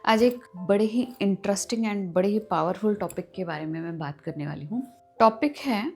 आज एक बड़े ही इंटरेस्टिंग एंड बड़े ही पावरफुल टॉपिक के बारे में मैं बात करने वाली हूँ। टॉपिक है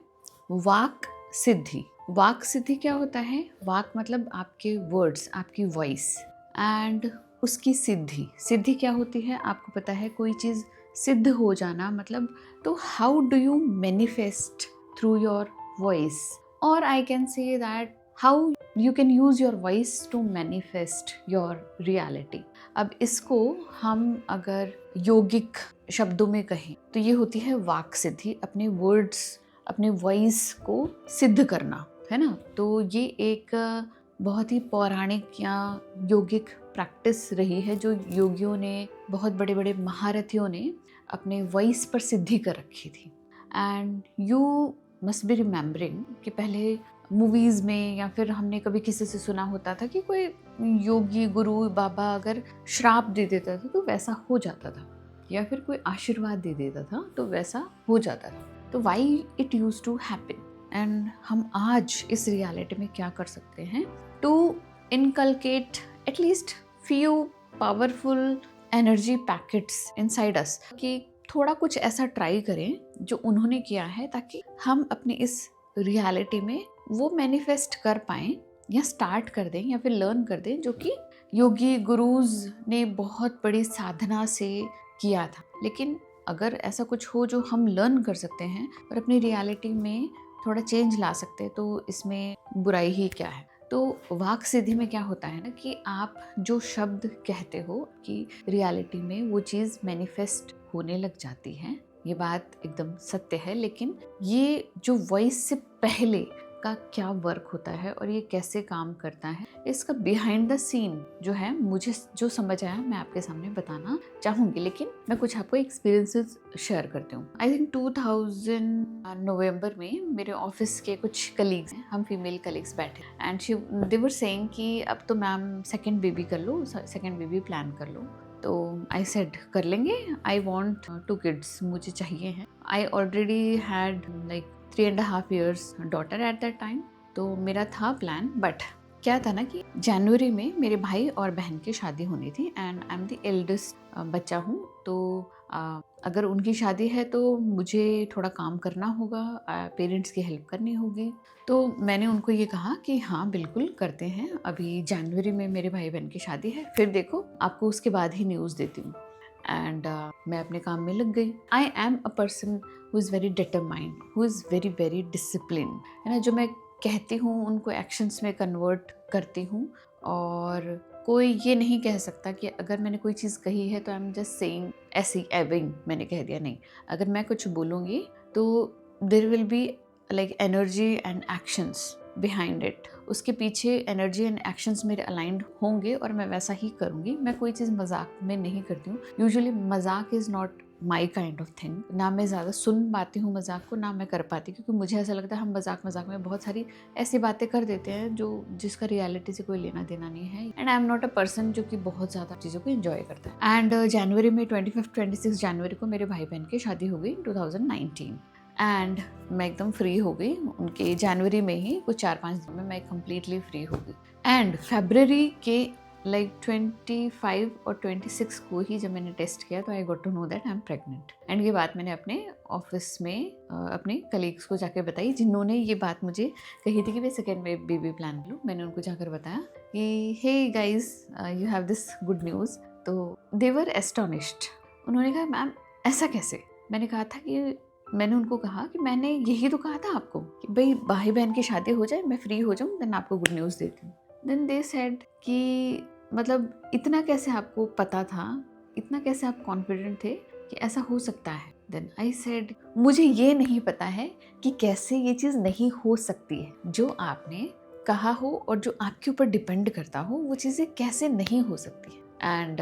वाक सिद्धि। वाक सिद्धि क्या होता है? वाक मतलब आपके वर्ड्स, आपकी वॉइस एंड उसकी सिद्धि। सिद्धि क्या होती है? आपको पता है, कोई चीज़ सिद्ध हो जाना मतलब, तो how do you manifest through your voice, और I can say that how you can use your voice to manifest your reality. अब इसको हम अगर यौगिक शब्दों में कहें तो ये होती है वाक सिद्धि। अपने वर्ड्स, अपने वॉइस को सिद्ध करना, है ना। तो ये एक बहुत ही पौराणिक या यौगिक प्रैक्टिस रही है जो योगियों ने, बहुत बड़े बड़े महारथियों ने अपने वॉइस पर सिद्धि कर रखी थी। And you must be remembering कि पहले मूवीज़ में या फिर हमने कभी किसी से सुना होता था कि कोई योगी गुरु बाबा अगर श्राप दे देता था तो वैसा हो जाता था, या फिर कोई आशीर्वाद दे देता था तो वैसा हो जाता था। तो why it use to happen, and हम आज इस रियलिटी में क्या कर सकते हैं to inculcate at least few powerful energy packets inside us, कि थोड़ा कुछ ऐसा ट्राई करें जो उन्होंने किया है, ताकि हम अपने इस रियलिटी में वो मैनिफेस्ट कर पाएं या स्टार्ट कर दें या फिर लर्न कर दें, जो कि योगी गुरुज ने बहुत बड़ी साधना से किया था। लेकिन अगर ऐसा कुछ हो जो हम लर्न कर सकते हैं और अपनी रियलिटी में थोड़ा चेंज ला सकते हैं, तो इसमें बुराई ही क्या है। तो वाक सिद्धि में क्या होता है ना, कि आप जो शब्द कहते हो कि रियलिटी में वो चीज़ मैनिफेस्ट होने लग जाती है। ये बात एकदम सत्य है। लेकिन ये जो वॉइस से पहले का क्या वर्क होता है और ये कैसे काम करता है, इसका बिहाइंड द सीन जो है, मुझे जो समझ आया मैं आपके सामने बताना चाहूँगी। लेकिन मैं कुछ आपको एक्सपीरियंसेस शेयर करती हूँ। आई थिंक 2000 नवंबर में मेरे ऑफिस के कुछ कलीग्स हैं, हम फीमेल कलीग्स बैठे, एंड दे वर सेइंग कि अब तो मैम सेकेंड बेबी कर लो, सेकेंड बेबी प्लान कर लो। तो आई सेड कर लेंगे, आई वॉन्ट 2 किड्स, मुझे चाहिए हैं। I already had like 3.5 years daughter at that time. तो मेरा था प्लान, बट क्या था ना कि जनवरी में मेरे भाई और बहन की शादी होनी थी, and I am the eldest बच्चा हूँ। तो अगर उनकी शादी है तो मुझे थोड़ा काम करना होगा, पेरेंट्स की हेल्प करनी होगी। तो मैंने उनको ये कहा कि हाँ बिल्कुल करते हैं, अभी जनवरी में मेरे भाई बहन की शादी है, फिर देखो आपको उसके बाद ही न्यूज़ देती हूँ। एंड मैं अपने काम में लग गई। I am a person who is very determined, who is very very discipline, है ना। जो मैं कहती हूँ उनको एक्शंस में कन्वर्ट करती हूँ, और कोई ये नहीं कह सकता कि अगर मैंने कोई चीज़ कही है तो आई एम जस्ट सेइंग ऐसी एविंग मैंने कह दिया। नहीं, अगर मैं कुछ बोलूँगी तो there will be like energy and actions behind it. उसके पीछे एनर्जी एंड एक्शंस मेरे अलाइंड होंगे और मैं वैसा ही करूँगी। मैं कोई चीज़ मजाक में नहीं करती हूँ। यूजुअली मजाक is not my kind of thing. ना मैं ज़्यादा सुन पाती हूँ मजाक को, ना मैं कर पाती, क्योंकि मुझे ऐसा लगता है हम मजाक में बहुत सारी ऐसी बातें कर देते हैं जो जिसका रियलिटी से कोई लेना देना नहीं है। And I am not a person जो कि बहुत ज़्यादा चीज़ों को एंजॉय करता है। एंड जनवरी में 25-26 जनवरी को मेरे भाई बहन की शादी हो गई 2019। एंड मैं एकदम फ्री हो गई उनके जनवरी में ही, कुछ 4-5 दिन में मैं कम्प्लीटली फ्री हो गई। एंड फरवरी के लाइक 25 और 26 को ही जब मैंने टेस्ट किया तो I got to know that I am pregnant. And ये बात मैंने अपने ऑफिस में अपने कलीग्स को जाकर बताई, जिन्होंने ये बात मुझे कही थी कि भाई सेकेंड बेबी प्लान लो। मैंने उनको जाकर बताया कि hey guys, you have this good news. तो दे वर एस्टोनिश्ड। उन्होंने कहा मैम ऐसा कैसे? मैंने कहा था कि मैंने उनको कहा कि मैंने यही तो कहा था आपको कि भाई भाई बहन की शादी हो जाए, मैं फ्री हो जाऊँ, देन आपको गुड न्यूज़ देती हूँ। देन दे सेड कि मतलब इतना कैसे आपको पता था, इतना कैसे आप कॉन्फिडेंट थे कि ऐसा हो सकता है? देन आई सेड मुझे ये नहीं पता है कि कैसे ये चीज़ नहीं हो सकती है। जो आपने कहा हो और जो आपके ऊपर डिपेंड करता हो वो चीज़ें कैसे नहीं हो सकती है। एंड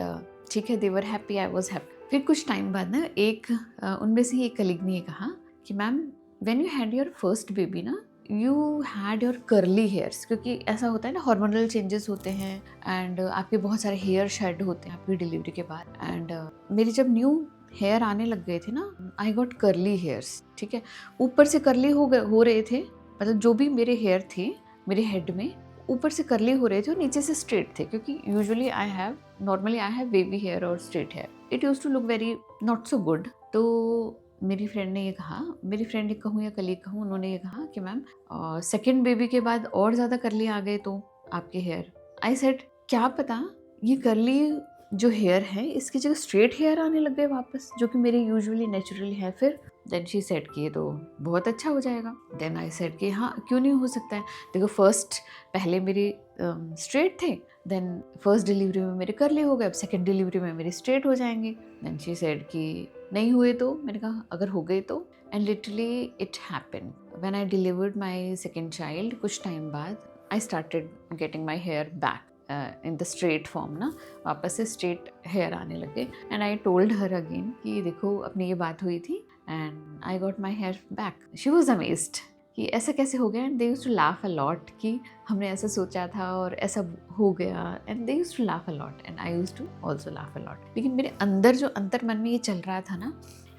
ठीक है, they were happy, I was happy. फिर कुछ टाइम बाद ना एक उनमें से ही एक कलीग ने कहा कि ma'am when you had your first baby ना, you had your curly hairs, क्योंकि ऐसा होता है ना, हार्मोनल चेंजेस होते हैं एंड आपके बहुत सारे हेयर शेड होते हैं आपकी डिलीवरी के बाद। एंड मेरी जब न्यू हेयर आने लग गए थे ना, आई गॉट कर्ली हेयर्स। ठीक है, ऊपर से कर्ली हो रहे थे, मतलब जो भी मेरे हेयर थे मेरे हेड में ऊपर से कर्ली हो रहे थे और नीचे से स्ट्रेट थे, क्योंकि usually normally I have wavy hair और straight hair. It use to look very not so good. तो मेरी फ्रेंड ने ये कहा, मेरी फ्रेंड कहूँ या कलीग कहूँ, उन्होंने ये कहा कि मैम सेकेंड बेबी के बाद और ज़्यादा कर्ली आ गए तो आपके हेयर. आई सेड क्या पता ये कर्ली जो हेयर है इसकी जगह स्ट्रेट हेयर आने लग गए वापस, जो कि मेरे यूजुअली नेचुरली है. फिर देन शी सेड कि ये तो बहुत अच्छा हो जाएगा. देन आई सेड कि हाँ क्यों नहीं हो सकता है. देखो पहले मेरी स्ट्रेट थे, देन फर्स्ट डिलीवरी में मेरे कर्ली हो गए, अब सेकेंड डिलीवरी में मेरे स्ट्रेट हो जाएंगे. देन शी सेड कि नहीं हुए तो. मैंने कहा अगर हो गए तो. And literally it happened when I delivered my second child. कुछ टाइम बाद I started getting my hair back in the straight form ना, वापस से स्ट्रेट हेयर आने लगे. And I told her again कि देखो अपनी ये बात हुई थी and I got my hair back. She was amazed कि ऐसा कैसे हो गया. And they used to laugh a lot कि हमने ऐसा सोचा था और ऐसा हो गया. And they used to laugh a lot and I used to also laugh a lot. लेकिन मेरे अंदर जो अंतर मन में ये चल रहा था ना,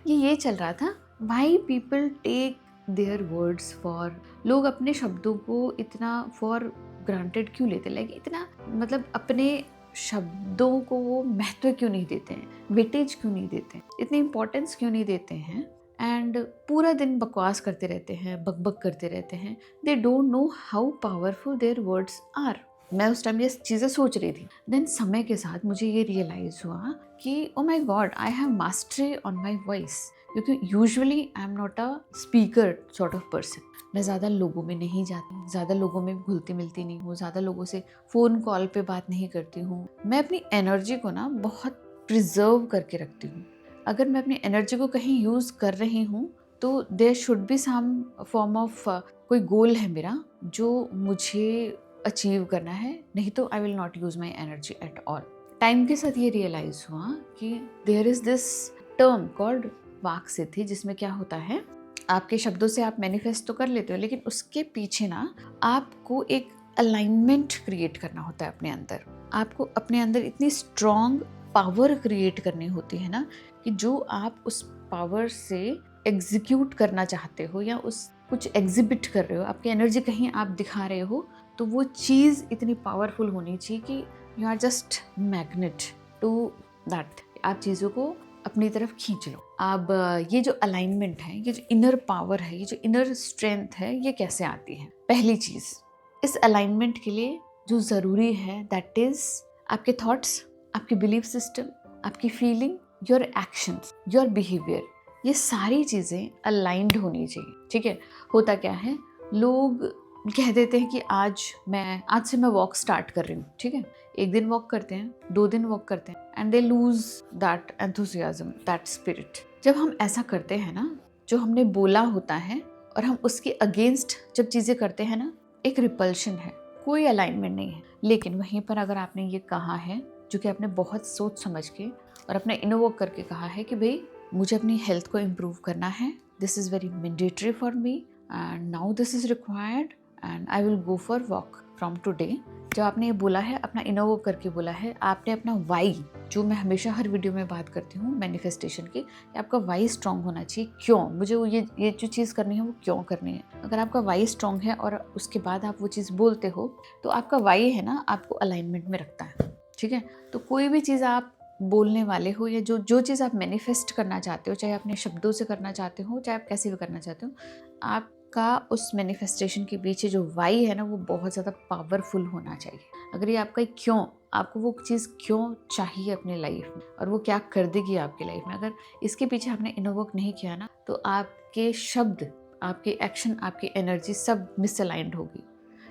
ये चल रहा था why people take their words for. लोग अपने शब्दों को इतना फॉर ग्रांटेड क्यों लेते, लाइक इतना मतलब अपने शब्दों को वो महत्व क्यों नहीं देते हैं, वेटेज क्यों नहीं देते हैं, इतनी इंपॉर्टेंस क्यों नहीं देते हैं. एंड पूरा दिन बकवास करते रहते हैं, बकबक करते रहते हैं. They don't know how powerful their words are. मैं उस टाइम ये चीज़ें सोच रही थी. देन समय के साथ मुझे ये रियलाइज हुआ कि oh my god I have mastery on my voice. क्योंकि usually I am not a speaker sort of person. मैं ज़्यादा लोगों में नहीं जाती, ज़्यादा लोगों में घुलती मिलती नहीं हूँ, ज़्यादा लोगों से फ़ोन कॉल पे बात नहीं करती हूँ. मैं अपनी एनर्जी को ना बहुत प्रिजर्व करके रखती हूँ. अगर मैं अपनी एनर्जी को कहीं यूज़ कर रही हूँ तो there should be some form of कोई गोल है मेरा जो मुझे अचीव करना है, नहीं तो I will not use my energy at all. Time के साथ ये रियलाइज़ हुआ कि there is this term called vak siddhi, जिसमें क्या होता है आपके शब्दों से आप मैनिफेस्ट तो कर लेते हो, लेकिन उसके पीछे ना आपको एक अलाइनमेंट क्रिएट करना होता है अपने अंदर. आपको अपने अंदर इतनी स्ट्रॉन्ग पावर क्रिएट करनी होती है ना कि जो आप उस पावर से एग्जीक्यूट करना चाहते हो या उस कुछ एग्जिबिट कर रहे हो, आपकी एनर्जी कहीं आप दिखा रहे हो, तो वो चीज़ इतनी पावरफुल होनी चाहिए कि you are just magnet to that. आप चीज़ों को अपनी तरफ खींच लो. अब ये जो अलाइनमेंट है, ये जो इनर पावर है, ये जो इनर स्ट्रेंथ है, ये कैसे आती है. पहली चीज़, इस अलाइनमेंट के लिए जो ज़रूरी है दैट इज़ आपके थॉट्स, आपकी बिलीफ सिस्टम, आपकी feeling, your actions, your behaviour. ये सारी चीज़ें अलाइंड होनी चाहिए. ठीक है. होता क्या है, लोग कह देते हैं कि आज से मैं वॉक स्टार्ट कर रही हूँ. ठीक है. एक दिन वॉक करते हैं, 2 दिन वॉक करते हैं and they lose that enthusiasm, that spirit. जब हम ऐसा करते हैं ना, जो हमने बोला होता है और हम उसके अगेंस्ट जब चीज़ें करते हैं ना, एक रिपल्शन है, कोई अलाइनमेंट नहीं है. लेकिन वहीं पर अगर आपने ये कहा है, जो कि आपने बहुत सोच समझ के और अपने इनोवोक करके कहा है कि भाई मुझे अपनी हेल्थ को इम्प्रूव करना है, this is very mandatory for me and now this is required and I will go for walk from today. जब आपने ये बोला है, अपना इनोवोक करके बोला है, आपने अपना वाई, जो मैं हमेशा हर वीडियो में बात करती हूँ मैनिफेस्टेशन की, आपका वाई स्ट्रॉन्ग होना चाहिए. क्यों मुझे वो ये जो चीज़ करनी है वो क्यों करनी है. अगर आपका वाई स्ट्रॉन्ग है और उसके बाद आप वो चीज़ बोलते हो, तो आपका वाई है ना, आपको अलाइनमेंट में रखता है. ठीक है. तो कोई भी चीज़ आप बोलने वाले हो या जो चीज़ आप मैनिफेस्ट करना चाहते हो, चाहे अपने शब्दों से करना चाहते हो, चाहे आप कैसे भी करना चाहते हो, आपका उस मैनिफेस्टेशन के पीछे जो वाई है ना, वो बहुत ज़्यादा पावरफुल होना चाहिए. अगर ये आपका क्यों, आपको वो चीज़ क्यों चाहिए अपने लाइफ में और वो क्या कर देगी आपकी लाइफ में, अगर इसके पीछे आपने इनोवोक नहीं किया ना, तो आपके शब्द, आपके एक्शन, आपकी एनर्जी सब मिसअलाइंड होगी.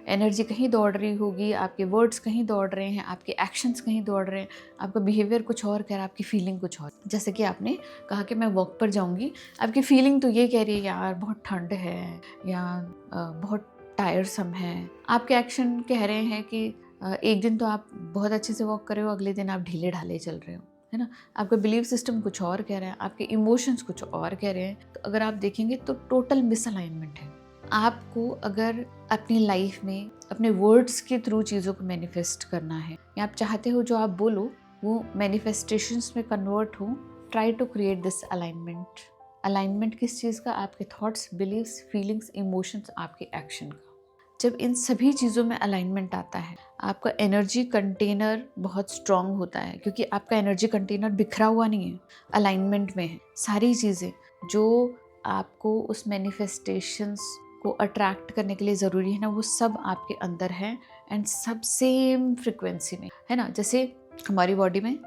एनर्जी कहीं दौड़ रही होगी, आपके वर्ड्स कहीं दौड़ रहे हैं, आपके एक्शंस कहीं दौड़ रहे हैं, आपका बिहेवियर कुछ और कह रहा है, आपकी फीलिंग कुछ और. जैसे कि आपने कहा कि मैं वॉक पर जाऊंगी, आपकी फीलिंग तो ये कह रही है यार बहुत ठंड है या बहुत टायरसम है. आपके एक्शन कह रहे हैं कि एक दिन तो आप बहुत अच्छे से वॉक कर रहे हो, अगले दिन आप ढीले ढाले चल रहे हो, है ना. आपका बिलीफ सिस्टम कुछ और कह रहा है, आपके इमोशंस कुछ और कह रहे हैं. तो अगर आप देखेंगे तो टोटल मिसअलाइनमेंट है. आपको अगर अपनी लाइफ में अपने वर्ड्स के थ्रू चीज़ों को मैनिफेस्ट करना है, या आप चाहते हो जो आप बोलो वो मैनिफेस्टेशंस में कन्वर्ट हो, try to create this alignment. Alignment किस चीज़ का? आपके थॉट्स, बिलीव्स, फीलिंग्स, इमोशंस, आपके एक्शन का. जब इन सभी चीज़ों में अलाइनमेंट आता है, आपका एनर्जी कंटेनर बहुत स्ट्रांग होता है, क्योंकि आपका एनर्जी कंटेनर बिखरा हुआ नहीं है, अलाइनमेंट में है। सारी चीज़ें जो आपको उस मैनिफेस्टेशंस को अट्रैक्ट करने के लिए ज़रूरी है ना, वो सब आपके अंदर है एंड सब सेम फ्रिक्वेंसी में है ना। जैसे हमारी बॉडी में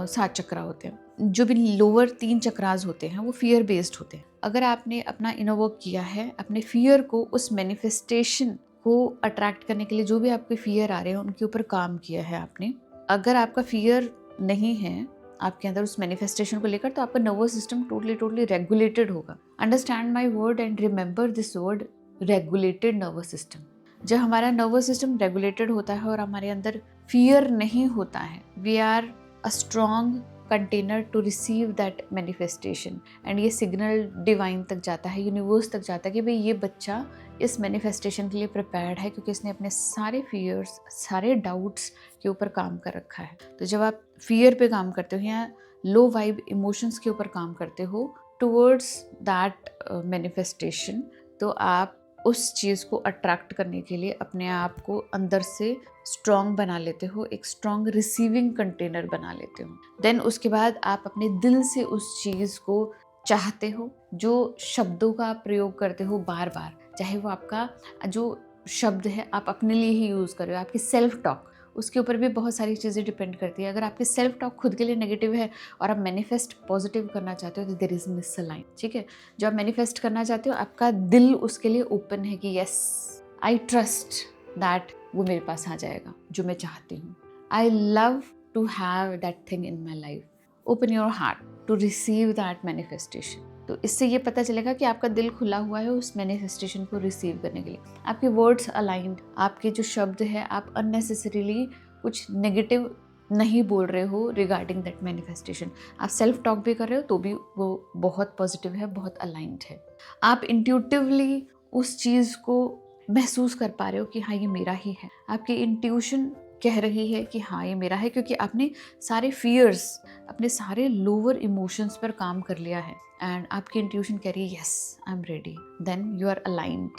7 चक्रा होते हैं, जो भी लोअर 3 चक्रास होते हैं वो फियर बेस्ड होते हैं। अगर आपने अपना इनर वर्क किया है, अपने फियर को, उस मैनिफेस्टेशन को अट्रैक्ट करने के लिए जो भी आपके फियर आ रहे हैं उनके ऊपर काम किया है आपने, अगर आपका फियर नहीं है आपके अंदर उस मैनिफेस्टेशन को लेकर, तो आपका नर्वस सिस्टम टोटली रेगुलेटेड होगा। Understand my word and remember this word, regulated nervous system. जब हमारा नर्वस सिस्टम रेगुलेटेड होता है और हमारे अंदर फियर नहीं होता है, we are a strong container to receive that manifestation. And ये सिग्नल डिवाइन तक जाता है, यूनिवर्स तक जाता है कि भाई ये बच्चा इस मैनिफेस्टेशन के लिए प्रिपेयर्ड है, क्योंकि इसने अपने सारे फियर्स, सारे डाउट्स के ऊपर काम कर रखा है। तो जब आप फियर पे काम करते हो या लो वाइब इमोशंस के ऊपर काम करते हो टुवर्ड्स दैट मैनिफेस्टेशन, तो आप उस चीज़ को अट्रैक्ट करने के लिए अपने आप को अंदर से स्ट्रॉन्ग बना लेते हो, एक स्ट्रॉन्ग रिसीविंग कंटेनर बना लेते हो। देन उसके बाद आप अपने दिल से उस चीज़ को चाहते हो, जो शब्दों का आप प्रयोग करते हो बार बार, चाहे वो आपका जो शब्द है आप अपने लिए ही यूज़ कर रहे हो, आपकी सेल्फ टॉक, उसके ऊपर भी बहुत सारी चीज़ें डिपेंड करती है। अगर आपकी सेल्फ टॉक खुद के लिए नेगेटिव है और आप मैनिफेस्ट पॉजिटिव करना चाहते हो, तो देयर इज मिसअलाइन, ठीक है। जो आप मैनिफेस्ट करना चाहते हो, आपका दिल उसके लिए ओपन है कि यस आई ट्रस्ट दैट वो मेरे पास आ जाएगा जो मैं चाहती हूँ। I love to have that thing in my life. Open your heart to receive that manifestation. तो इससे ये पता चलेगा कि आपका दिल खुला हुआ है उस मैनिफेस्टेशन को रिसीव करने के लिए। आपके वर्ड्स अलाइंड, आपके जो शब्द है, आप अननेसेसरीली कुछ नेगेटिव नहीं बोल रहे हो रिगार्डिंग दैट मैनिफेस्टेशन। आप सेल्फ टॉक भी कर रहे हो तो भी वो बहुत पॉजिटिव है, बहुत अलाइंड है। आप इंट्यूटिवली उस चीज़ को महसूस कर पा रहे हो कि हाँ ये मेरा ही है। आपकी इंट्यूशन कह रही है कि हाँ ये मेरा है, क्योंकि आपने सारे फियर्स, अपने सारे लोअर इमोशंस पर काम कर लिया है एंड आपकी इंट्यूशन कह रही है yes I am ready. Then you are aligned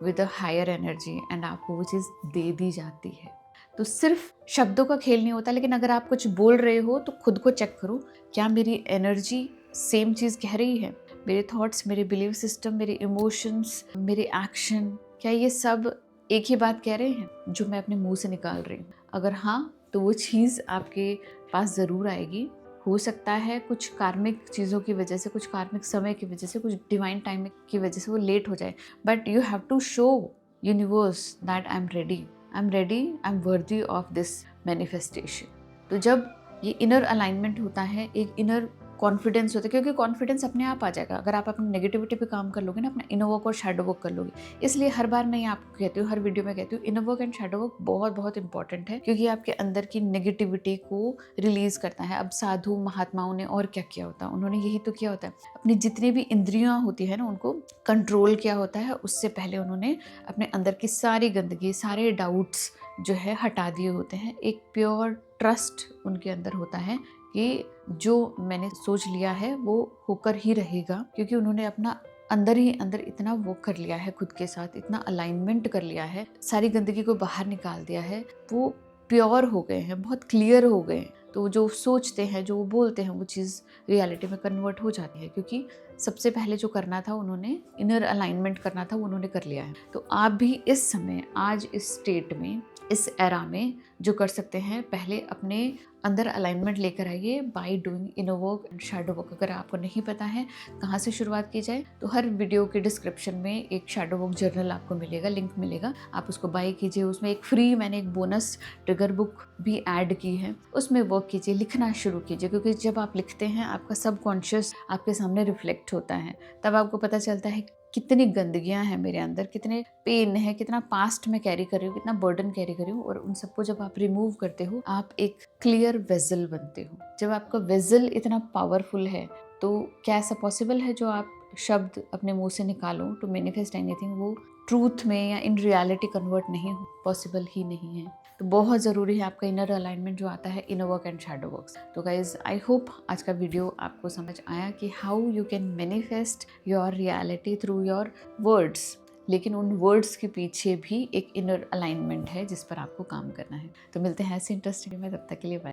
with a higher energy and आपको वो चीज़ दे दी जाती है। तो सिर्फ शब्दों का खेल नहीं होता, लेकिन अगर आप कुछ बोल रहे हो तो खुद को चेक करो, क्या मेरी एनर्जी सेम चीज़ कह रही है? मेरे थॉट्स, मेरे बिलीव सिस्टम, मेरे इमोशंस, मेरे एक्शन, क्या ये सब एक ही बात कह रहे हैं जो मैं अपने मुंह से निकाल रही हूँ? अगर हाँ, तो वो चीज़ आपके पास ज़रूर आएगी। हो सकता है कुछ कार्मिक चीज़ों की वजह से, कुछ कार्मिक समय की वजह से, कुछ डिवाइन टाइमिंग की वजह से वो लेट हो जाए, but you have to show universe that I am ready, I am ready, I am worthy of this manifestation. तो जब ये इनर अलाइनमेंट होता है, एक इनर कॉन्फिडेंस होता है, क्योंकि कॉन्फिडेंस अपने आप आ जाएगा अगर आप अपनी नेगेटिविटी पे काम कर लोगे ना, अपना इनर वर्क और शैडो वर्क कर लोगे। इसलिए हर बार मैं आपको कहती हूँ, हर वीडियो में कहती हूँ, inner work and shadow work बहुत बहुत इंपॉर्टेंट है, क्योंकि आपके अंदर की नेगेटिविटी को रिलीज करता है। अब साधु महात्माओं ने और क्या किया होता है? उन्होंने यही तो किया होता है, अपनी जितनी भी इंद्रियां होती है ना उनको कंट्रोल किया होता है। उससे पहले उन्होंने अपने अंदर की सारी गंदगी, सारे डाउट्स जो है हटा दिए होते हैं। एक प्योर ट्रस्ट उनके अंदर होता है कि जो मैंने सोच लिया है वो होकर ही रहेगा, क्योंकि उन्होंने अपना अंदर ही अंदर इतना वो कर लिया है, खुद के साथ इतना अलाइनमेंट कर लिया है, सारी गंदगी को बाहर निकाल दिया है, वो प्योर हो गए हैं, बहुत क्लियर हो गए हैं। तो जो सोचते हैं, जो बोलते हैं, वो चीज़ रियलिटी में कन्वर्ट हो जाती है, क्योंकि सबसे पहले जो करना था उन्होंने, इनर अलाइनमेंट करना था, वो उन्होंने कर लिया है। तो आप भी इस समय, आज इस स्टेट में, इस एरा में जो कर सकते हैं, पहले अपने अंदर अलाइनमेंट लेकर आइए by doing inner work and shadow work. अगर आपको नहीं पता है कहाँ से शुरुआत की जाए, तो हर वीडियो के डिस्क्रिप्शन में एक शैडो वर्क जर्नल आपको मिलेगा, लिंक मिलेगा, आप उसको बाय कीजिए। उसमें एक फ्री, मैंने एक बोनस ट्रिगर बुक भी ऐड की है, उसमें वर्क कीजिए, लिखना शुरू कीजिए, क्योंकि जब आप लिखते हैं आपका सबकॉन्शियस आपके सामने रिफ्लेक्ट होता है, तब आपको पता चलता है कितनी गंदगियां हैं मेरे अंदर, कितने पेन है, कितना पास्ट में कैरी कर रही हूँ, कितना बर्डन कैरी कर रही हूँ, और उन सबको जब आप रिमूव करते हो, आप एक क्लियर वेजल बनते हो। जब आपका वेजल इतना पावरफुल है, तो क्या ऐसा पॉसिबल है जो आप शब्द अपने मुंह से निकालो टू मैनिफेस्ट एनीथिंग, वो ट्रूथ में या इन रियलिटी कन्वर्ट नहीं हो? पॉसिबल ही नहीं है। तो बहुत ज़रूरी है आपका इनर अलाइनमेंट जो आता है, inner work and shadow works. तो गाइज, आई होप आज का वीडियो आपको समझ आया कि how you can manifest your reality through your words. लेकिन उन वर्ड्स के पीछे भी एक इनर अलाइनमेंट है जिस पर आपको काम करना है। तो मिलते हैं ऐसे इंटरेस्टिंग में, तब तक के लिए बाय।